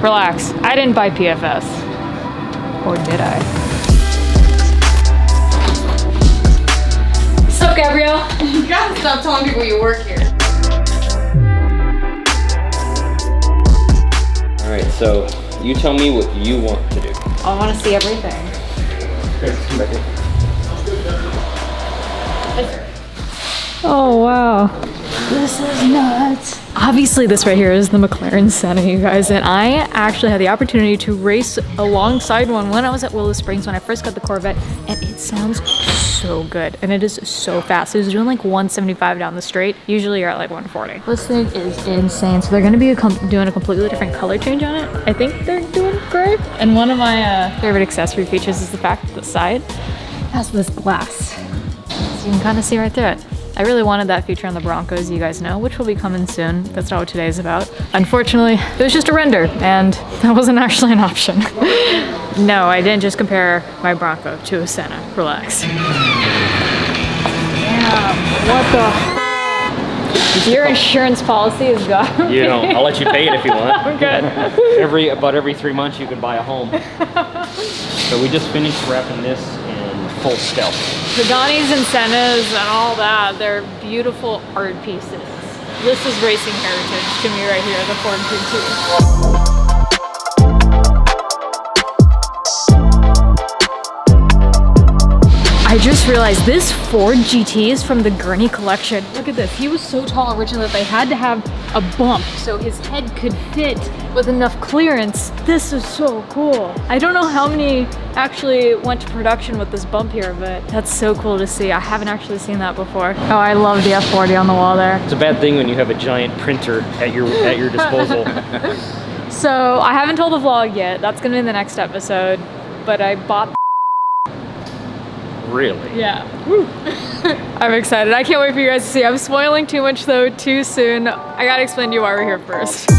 Relax. I didn't buy PFS. Or did I? What's up, Gabrielle? You gotta stop telling people you work here. Alright, so you tell me what you want to do. I want to see everything. Come back here. Oh, wow. This is nuts. Obviously, this right here is the McLaren Senna, you guys, and I actually had the opportunity to race alongside one when I was at Willow Springs when I first got the Corvette, and it sounds so good, and it is so fast. It was doing like 175 down the straight. Usually you're at like 140. This thing is insane. So they're gonna be doing a completely different color change on it. I think they're doing great. And one of my favorite accessory features is the fact that the side has this glass. So you can kind of see right through it. I really wanted that feature on the Broncos, you guys know, which will be coming soon. That's not what today's about. Unfortunately, it was just a render, and that wasn't actually an option. No, I didn't just compare my Bronco to a Senna. Relax. Damn, what the? Your insurance policy is gone. You know, I'll let you pay it if you want. I'm good. About every 3 months you can buy a home. So we just finished wrapping this in full stealth. Pagani's and Sennas and all that, they're beautiful art pieces. This is racing heritage to me right here, the Ford GT. I just realized this Ford GT is from the Gurney collection. Look at this, he was so tall originally that they had to have a bump so his head could fit with enough clearance. This is so cool. I don't know how many actually went to production with this bump here, but that's so cool to see. I haven't actually seen that before. Oh, I love the F40 on the wall there. It's a bad thing when you have a giant printer at your disposal. So I haven't told the vlog yet. That's gonna be in the next episode, but I bought. Really? Yeah. Woo. I'm excited. I can't wait for you guys to see. I'm spoiling too much though, too soon. I gotta explain to you why we're here first.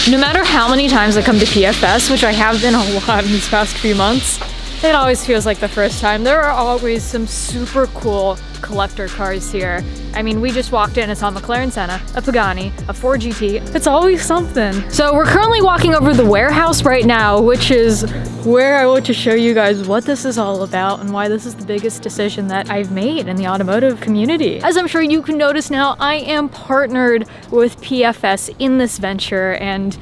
No matter how many times I come to PFS, which I have been a lot in these past few months, it always feels like the first time. There are always some super cool collector cars here. I mean, we just walked in and saw a McLaren Senna, a Pagani, a Ford GT. It's always something. So we're currently walking over the warehouse right now, which is where I want to show you guys what this is all about and why this is the biggest decision that I've made in the automotive community. As I'm sure you can notice now, I am partnered with PFS in this venture, and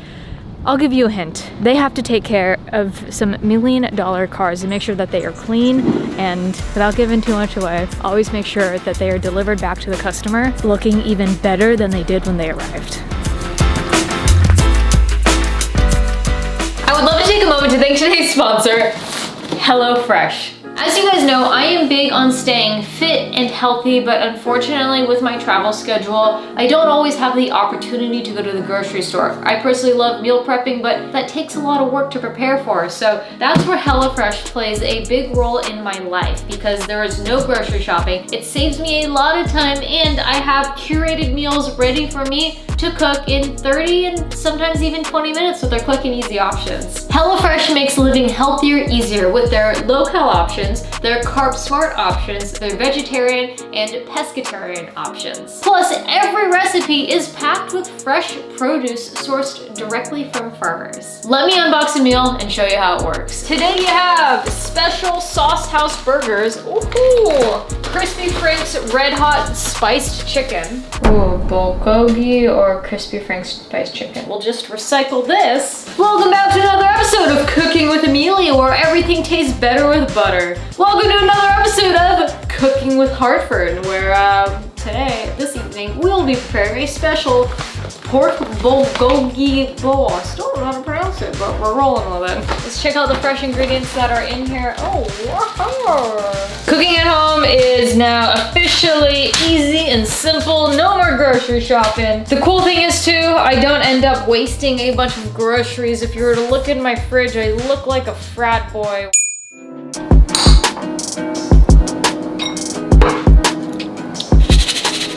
I'll give you a hint. They have to take care of some $1 million cars and make sure that they are clean, and without giving too much away, always make sure that they are delivered back to the customer looking even better than they did when they arrived. I would love to take a moment to thank today's sponsor, HelloFresh. As you guys know, I am big on staying fit and healthy, but unfortunately with my travel schedule, I don't always have the opportunity to go to the grocery store. I personally love meal prepping, but that takes a lot of work to prepare for. So that's where HelloFresh plays a big role in my life, because there is no grocery shopping. It saves me a lot of time, and I have curated meals ready for me to cook in 30 and sometimes even 20 minutes with their quick and easy options. HelloFresh makes living healthier easier with their low-cal options, their carb-smart options, their vegetarian and pescatarian options. Plus, every recipe is packed with fresh produce sourced directly from farmers. Let me unbox a meal and show you how it works. Today you have special Sauce House burgers. Ooh, Crispy Frank's Red Hot Spiced Chicken. Ooh, bulgogi or Crispy Frank's Spiced Chicken. We'll just recycle this. Welcome back to another episode of Cooking with Amelia, where everything tastes better with butter. Welcome to another episode of Cooking with Hartford, where this evening, we'll be preparing a special pork bulgogi bowl. I still don't know how to pronounce it, but we're rolling with it. Let's check out the fresh ingredients that are in here. Oh, wow. Cooking at home is now officially easy and simple. No more grocery shopping. The cool thing is too, I don't end up wasting a bunch of groceries. If you were to look in my fridge, I look like a frat boy.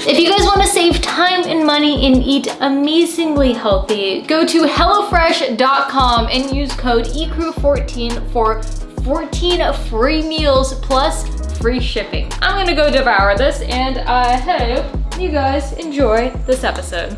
If you guys want to save time and money and eat amazingly healthy, go to HelloFresh.com and use code ECREW14 for 14 free meals plus free shipping. I'm gonna go devour this, and I hope you guys enjoy this episode.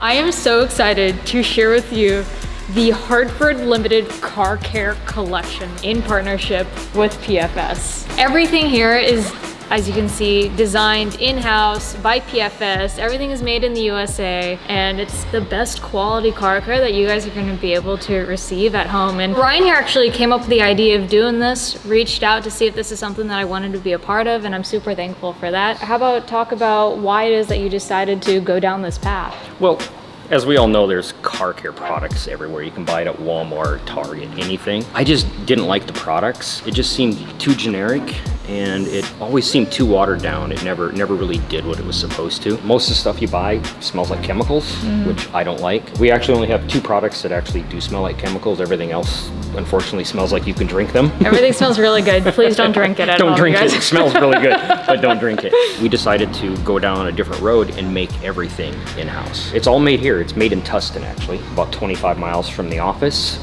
I am so excited to share with you the Hartford Limited Car Care Collection in partnership with PFS. Everything here is, as you can see, designed in-house by PFS. Everything is made in the USA, and it's the best quality car care that you guys are gonna be able to receive at home. And Ryan here actually came up with the idea of doing this, reached out to see if this is something that I wanted to be a part of, and I'm super thankful for that. How about talk about why it is that you decided to go down this path? Well, as we all know, there's car care products everywhere. You can buy it at Walmart, Target, anything. I just didn't like the products. It just seemed too generic, and it always seemed too watered down. It never really did what it was supposed to. Most of the stuff you buy smells like chemicals, which I don't like. We actually only have 2 products that actually do smell like chemicals. Everything else, unfortunately, smells like you can drink them. Everything smells really good. Please don't drink it at all. Don't drink guys. it. It smells really good, but don't drink it. We decided to go down a different road and make everything in-house. It's all made here. It's made in Tustin, actually, about 25 miles from the office,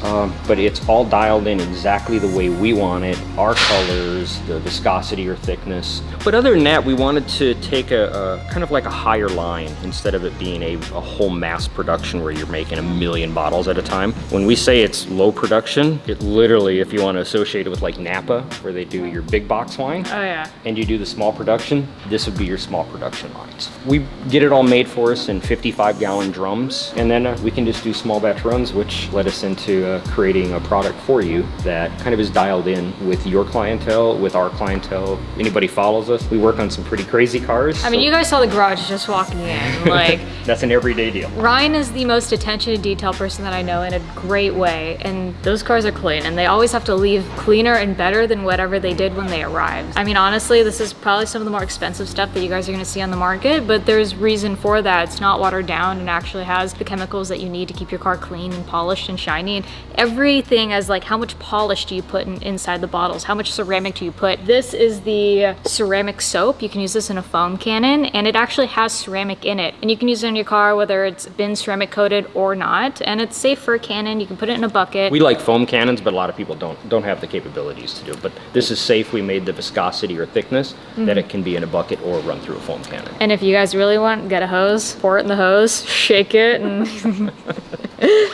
but it's all dialed in exactly the way we want it, our colors, the viscosity or thickness. But other than that, we wanted to take a kind of like a higher line instead of it being a whole mass production where you're making 1 million bottles at a time. When we say it's low production, it literally, if you want to associate it with like Napa, where they do your big box wine, Oh yeah. and you do the small production, this would be your small production lines. We get it all made for us in 55-gallon drums, and then we can just do small batch runs, which led us into creating a product for you that kind of is dialed in with your clientele, with our clientele. Anybody follows us, we work on some pretty crazy cars. I mean, you guys saw the garage just walking in. Like, that's an everyday deal. Ryan is the most attention to detail person that I know in a great way, and those cars are clean, and they always have to leave cleaner and better than whatever they did when they arrived. I mean, honestly, this is probably some of the more expensive stuff that you guys are gonna see on the market, but there's reason for that. It's not watered down and actually has the chemicals that you need to keep your car clean and polished and shiny, and everything as like how much polish do you put inside the bottles, how much ceramic do you put. This is the ceramic soap. You can use this in a foam cannon, and it actually has ceramic in it, and you can use it in your car whether it's been ceramic coated or not, and it's safe for a cannon. You can put it in a bucket. We like foam cannons, but a lot of people don't have the capabilities to do it, but this is safe. We made the viscosity or thickness that it can be in a bucket or run through a foam cannon. And if you guys really want, get a hose, pour it in the hose, shake it, and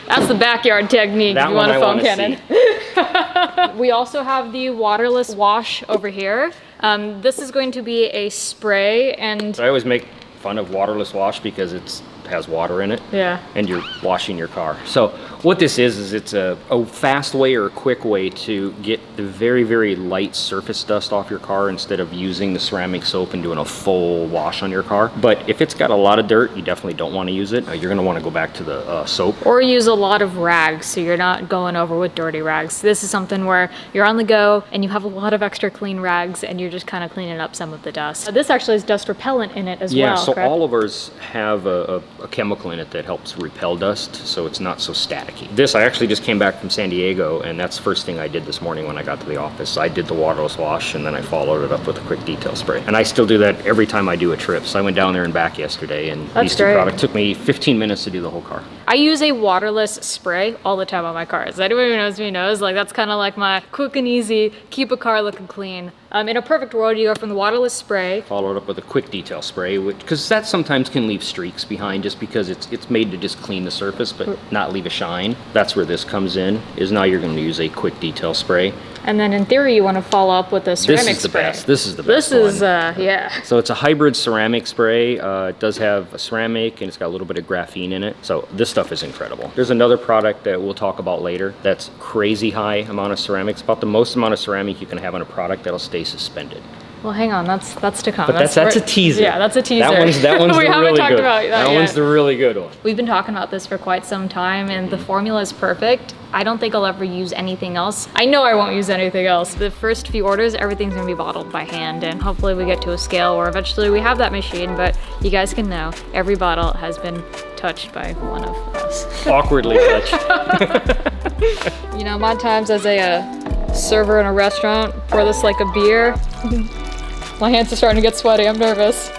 that's the backyard technique if you want a foam cannon. We also have the waterless wash over here. This is going to be a spray, and I always make fun of waterless wash because it has water in it. Yeah. And you're washing your car. So what this is it's a fast way or a quick way to get the very, very light surface dust off your car instead of using the ceramic soap and doing a full wash on your car. But if it's got a lot of dirt, you definitely don't want to use it. You're going to want to go back to the soap. Or use a lot of rags so you're not going over with dirty rags. This is something where you're on the go and you have a lot of extra clean rags and you're just kind of cleaning up some of the dust. This actually has dust repellent in it as well. Yeah, so correct? all of ours have a chemical in it that helps repel dust, so it's not so staticky. This, I actually just came back from San Diego, and that's the first thing I did this morning when I got to the office. I did the waterless wash, and then I followed it up with a quick detail spray. And I still do that every time I do a trip. So I went down there and back yesterday, and these two products took me 15 minutes to do the whole car. I use a waterless spray all the time on my cars. Anyone who knows me knows, like, that's kind of like my quick and easy, keep a car looking clean. In a perfect world, you go from the waterless spray. Followed up with a quick detail spray, because that sometimes can leave streaks behind just because it's made to just clean the surface but not leave a shine. That's where this comes in, is now you're going to use a quick detail spray. And then in theory, you want to follow up with a ceramic spray. This is the best. This is the best This is, one. yeah. So it's a hybrid ceramic spray. It does have a ceramic and it's got a little bit of graphene in it. So this stuff is incredible. There's another product that we'll talk about later that's crazy high amount of ceramics, about the most amount of ceramic you can have on a product that'll stay suspended. Well, hang on, that's to come. But that's a teaser. Yeah, that's a teaser. That one's we the haven't really talked good. about that That yet. one's the really good one. We've been talking about this for quite some time, and the formula is perfect. I don't think I'll ever use anything else. I know I won't use anything else. The first few orders, everything's gonna be bottled by hand, and hopefully we get to a scale where eventually we have that machine, but you guys can know every bottle has been touched by one of us. Awkwardly touched. You know, my times as a server in a restaurant, pour this like a beer. My hands are starting to get sweaty, I'm nervous.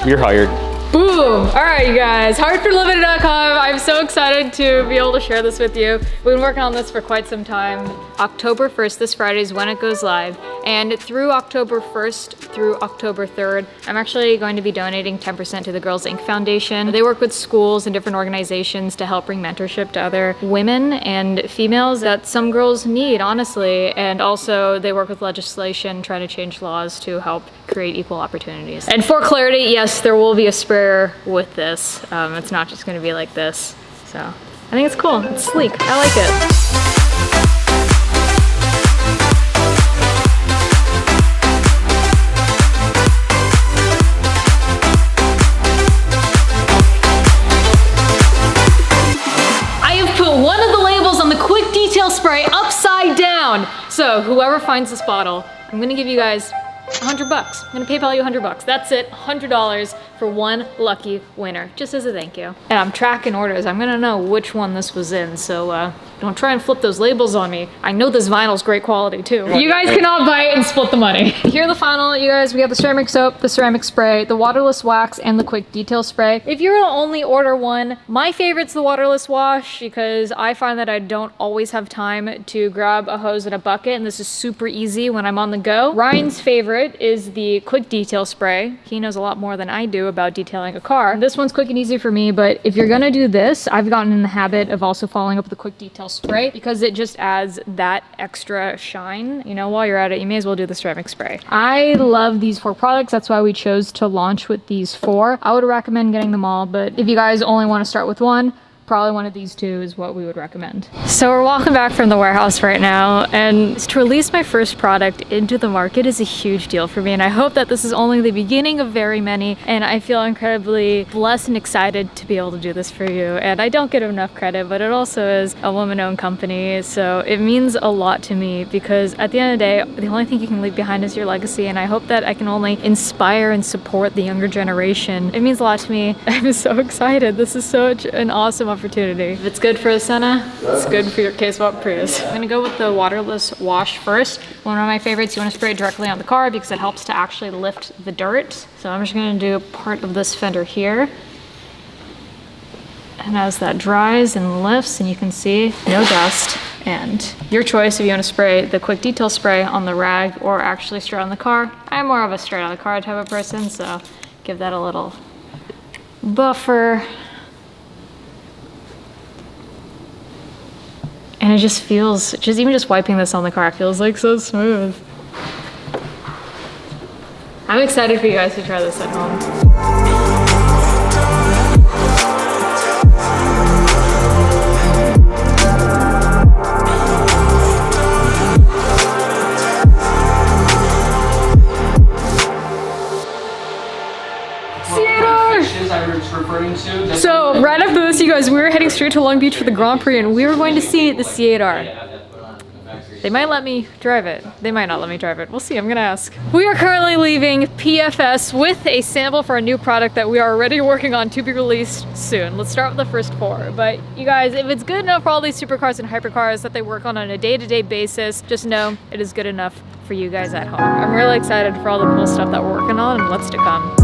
You're hired. Boom! All right, you guys, HartfordLimited.com. I'm so excited to be able to share this with you. We've been working on this for quite some time. October 1st, this Friday, is when it goes live. And through October 1st through October 3rd, I'm actually going to be donating 10% to the Girls Inc. Foundation. They work with schools and different organizations to help bring mentorship to other women and females that some girls need, honestly. And also they work with legislation, trying to change laws to help create equal opportunities. And for clarity, yes, there will be a sprayer with this. It's not just gonna be like this. So I think it's cool, it's sleek, I like it. One of the labels on the quick detail spray upside down. So whoever finds this bottle, I'm gonna give you guys $100. I'm gonna PayPal you $100. That's it, $100 for one lucky winner, just as a thank you. And I'm tracking orders. I'm gonna know which one this was in, so don't try and flip those labels on me. I know this vinyl's great quality too. You guys cannot buy it and split the money. Here are the final, you guys. We have the ceramic soap, the ceramic spray, the waterless wax, and the quick detail spray. If you're gonna only order one, my favorite's the waterless wash because I find that I don't always have time to grab a hose and a bucket, and this is super easy when I'm on the go. Ryan's favorite is the quick detail spray. He knows a lot more than I do about detailing a car. This one's quick and easy for me, but if you're gonna do this, I've gotten in the habit of also following up with the quick detail spray because it just adds that extra shine. You know, while you're at it, you may as well do the ceramic spray. I love these 4 products. That's why we chose to launch with these 4. I would recommend getting them all, but if you guys only want to start with one, probably one of these 2 is what we would recommend. So we're walking back from the warehouse right now, and to release my first product into the market is a huge deal for me, and I hope that this is only the beginning of very many, and I feel incredibly blessed and excited to be able to do this for you. And I don't get enough credit, but it also is a woman-owned company, so it means a lot to me because at the end of the day, the only thing you can leave behind is your legacy, and I hope that I can only inspire and support the younger generation. It means a lot to me. I'm so excited. This is such an awesome opportunity. If it's good for a Senna, it's good for your K-Swap Prius. I'm gonna go with the waterless wash first. One of my favorites, you wanna spray it directly on the car because it helps to actually lift the dirt. So I'm just gonna do part of this fender here. And as that dries and lifts, and you can see no dust. And your choice if you wanna spray the quick detail spray on the rag or actually straight on the car. I'm more of a straight on the car type of person, so give that a little buffer. And it just feels, even just wiping this on the car feels like so smooth. I'm excited for you guys to try this at home. So right after this, you guys, we were heading straight to Long Beach for the Grand Prix, and we were going to see the C8R. They might let me drive it. They might not let me drive it. We'll see, I'm gonna ask. We are currently leaving PFS with a sample for a new product that we are already working on to be released soon. Let's start with the first 4. But you guys, if it's good enough for all these supercars and hypercars that they work on a day-to-day basis, just know it is good enough for you guys at home. I'm really excited for all the cool stuff that we're working on and what's to come.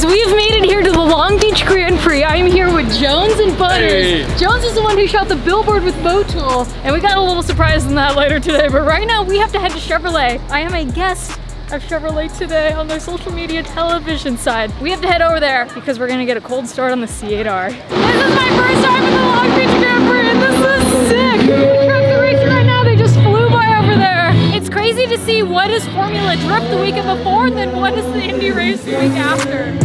We've made it here to the Long Beach Grand Prix. I am here with Jones and Butters. Hey. Jones is the one who shot the billboard with Motul, and we got a little surprise in that later today, but right now we have to head to Chevrolet. I am a guest of Chevrolet today on their social media television side. We have to head over there because we're gonna get a cold start on the C8R. This is my first time in the Long Beach Grand Prix, and this is sick. The trucks are racing right now, they just flew by over there. It's crazy to see what is Formula Drift the weekend before and then what is the Indy race the week after.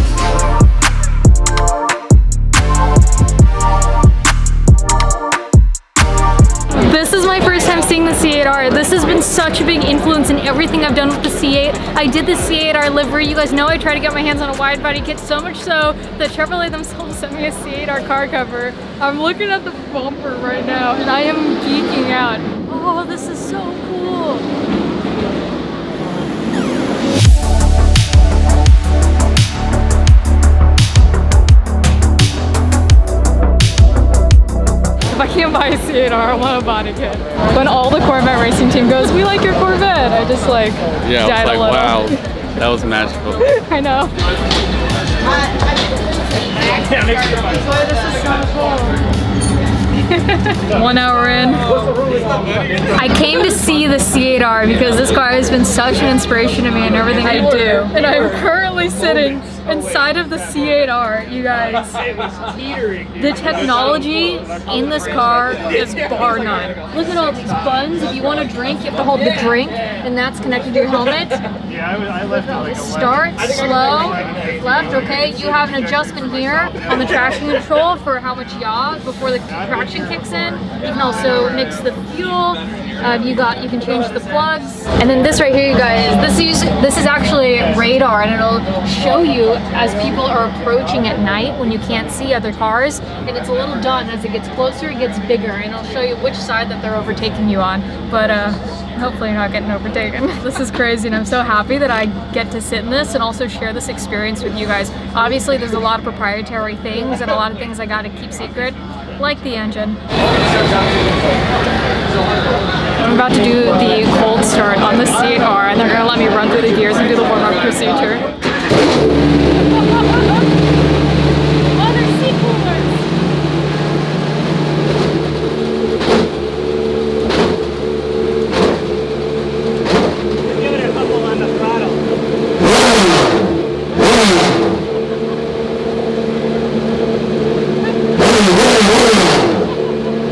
This is my first time seeing the C8R. This has been such a big influence in everything I've done with the C8. I did the C8R livery. You guys know I try to get my hands on a wide body kit, so much so that Chevrolet themselves sent me a C8R car cover. I'm looking at the bumper right now and I am geeking out. Oh, this is so cool. If I can't buy a C8R, I want a body kit. When all the Corvette racing team goes, we like your Corvette, I just like Yeah, died it's a like, little. wow, that was magical. I know. This is so cool. 1 hour in. I came to see the C8R because this car has been such an inspiration to me in everything I do. And I'm currently sitting inside of the C8R, you guys. The technology in this car is bar none. Look at all these buttons. If you want to drink, you have to hold the drink, and that's connected to your helmet. Start, slow, left, okay. You have an adjustment here on the traction control for how much yaw before the traction kicks in. You can also mix the fuel. You can change the plugs. And then this right here, you guys, this is actually radar, and it'll show you as people are approaching at night when you can't see other cars. And it's a little dot, and as it gets closer, it gets bigger, and it'll show you which side that they're overtaking you on. But hopefully you're not getting overtaken. This is crazy, and I'm so happy that I get to sit in this and also share this experience with you guys. Obviously, there's a lot of proprietary things and a lot of things I gotta keep secret, like the engine. I'm about to do the cold start on the C8R, and they're gonna let me run through the gears and do the warm-up procedure. Oh, there's sea coolers! Give it a couple on the throttle.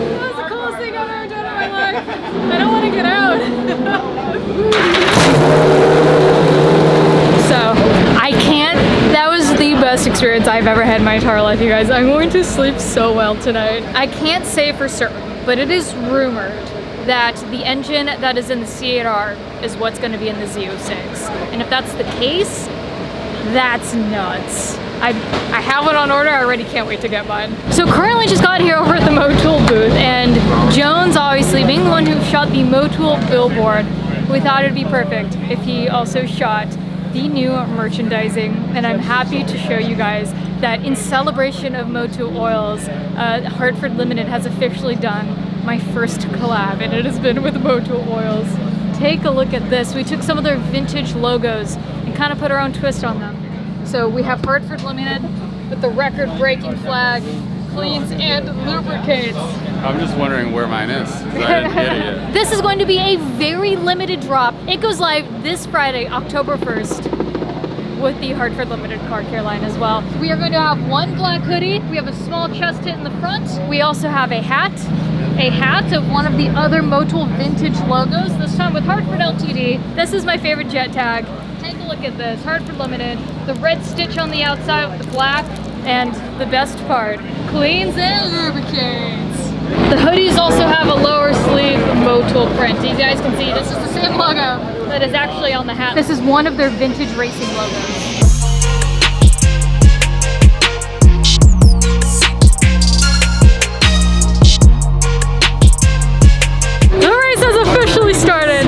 That was the coolest thing I've ever done in my life. I don't want to get out. So, that was the best experience I've ever had in my entire life, you guys. I'm going to sleep so well tonight. I can't say for certain, but it is rumored that the engine that is in the C8R is what's going to be in the Z06. And if that's the case, that's nuts. I have one on order, I already can't wait to get mine. So currently just got here over at the Motul booth, and Jones, obviously being the one who shot the Motul billboard, we thought it'd be perfect if he also shot the new merchandising. And I'm happy to show you guys that in celebration of Motul Oils, Hartford Limited has officially done my first collab, and it has been with Motul Oils. Take a look at this. We took some of their vintage logos and kind of put our own twist on them. So we have Hartford Limited with the record-breaking flag, cleans and lubricates. I'm just wondering where mine is, 'cause I didn't get it yet. This is going to be a very limited drop. It goes live this Friday, October 1st, with the Hartford Limited car care line as well. We are going to have one black hoodie. We have a small chest hit in the front. We also have a hat of one of the other Motul vintage logos, this time with Hartford Ltd. This is my favorite jet tag. Take a look at this, Hartford Limited. The red stitch on the outside with the black, and the best part, cleans and lubricates. The hoodies also have a lower sleeve Motul print. You guys can see this is the same logo that is actually on the hat. This is one of their vintage racing logos. The race has officially started.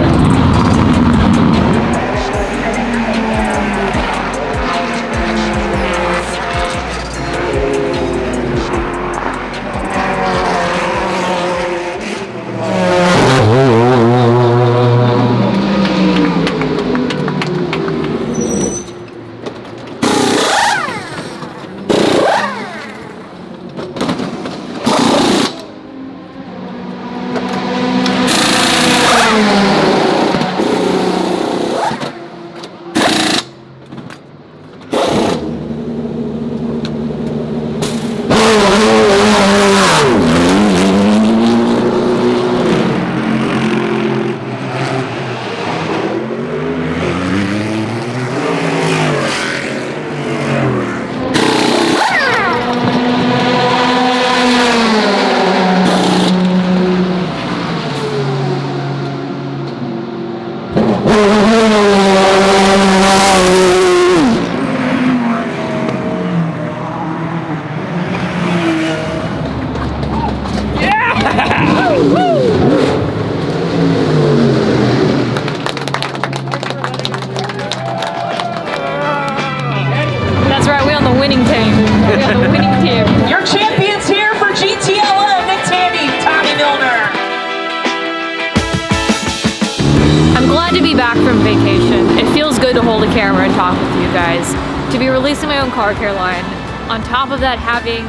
my own car care line. On top of that, having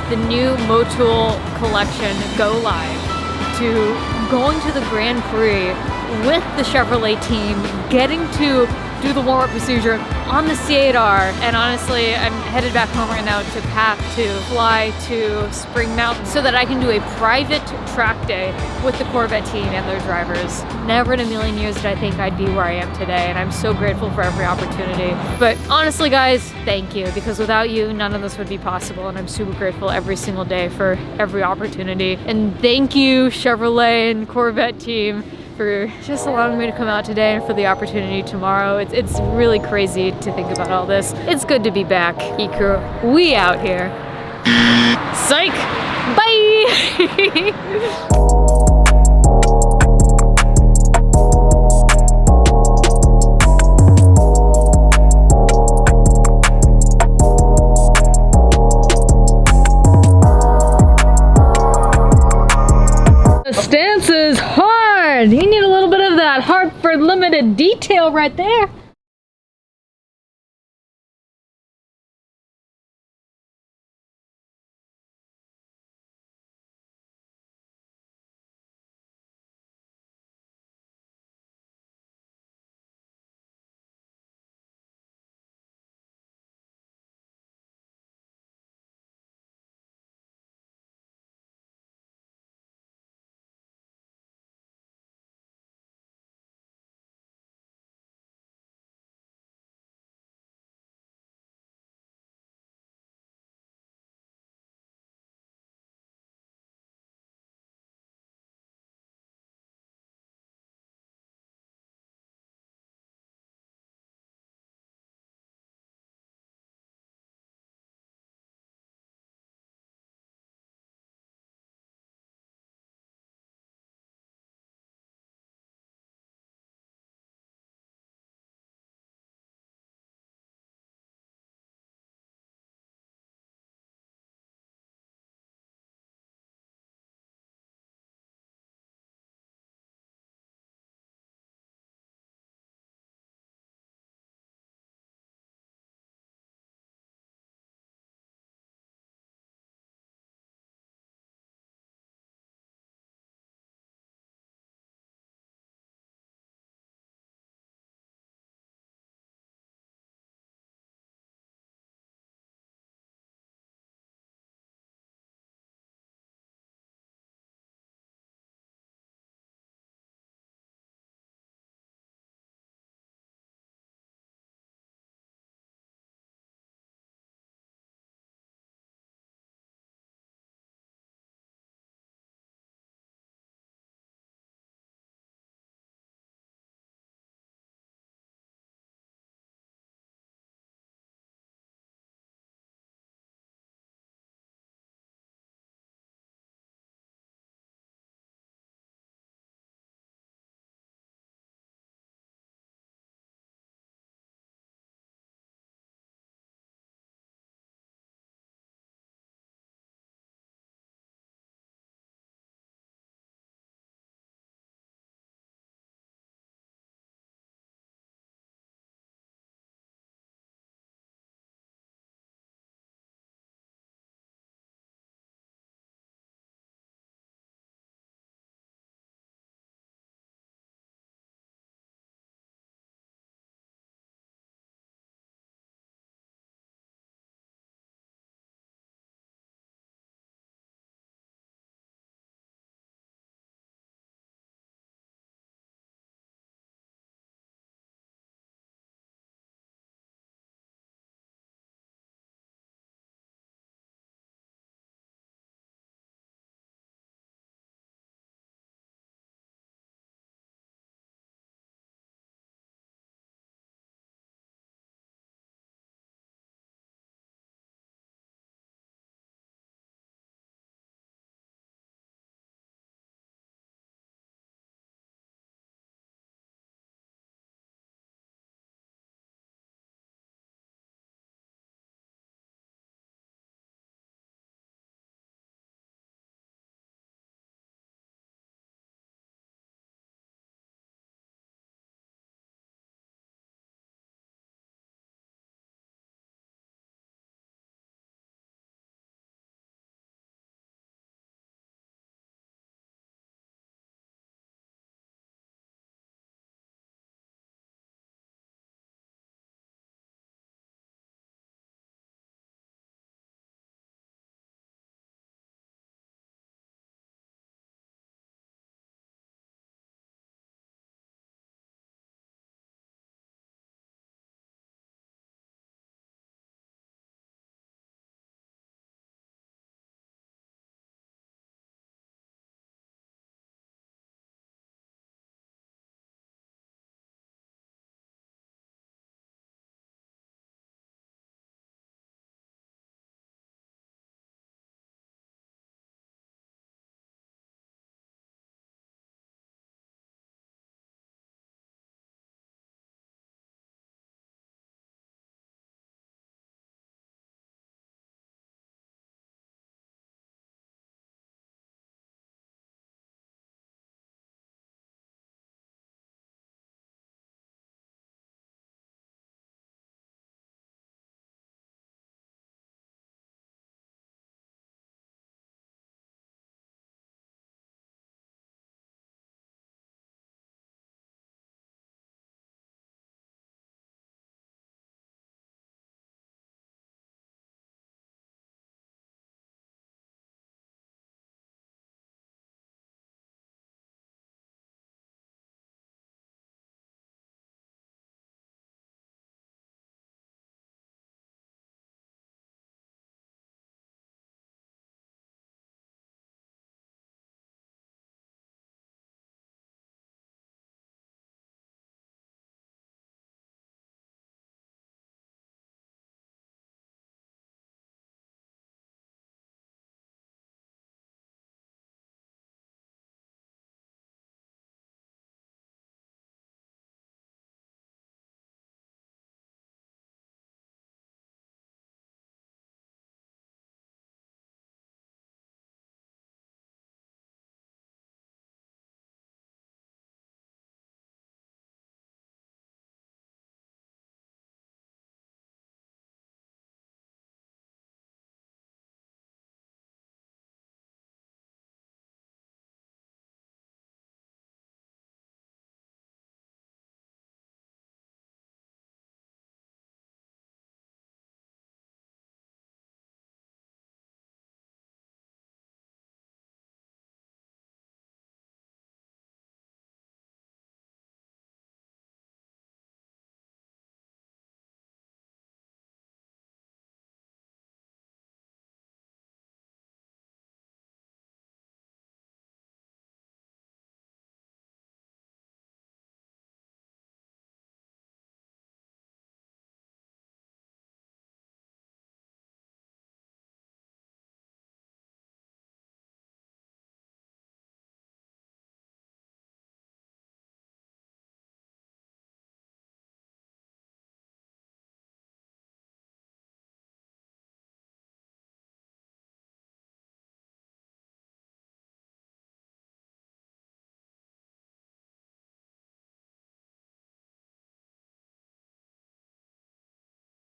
the new Motul collection go live, to going to the Grand Prix with the Chevrolet team, getting to do the warm-up procedure on the C8R, and honestly, I'm headed back home right now to pack to fly to Spring Mountain so that I can do a private track day with the Corvette team and their drivers. Never in a million years did I think I'd be where I am today, and I'm so grateful for every opportunity. But honestly, guys, thank you, because without you, none of this would be possible, and I'm super grateful every single day for every opportunity. And thank you, Chevrolet and Corvette team, for just allowing me to come out today and for the opportunity tomorrow. It's really crazy to think about all this. It's good to be back, E-Crew. We out here. Psych! Bye! Stance is hard. You need a little bit of that Hartford limited detail right there.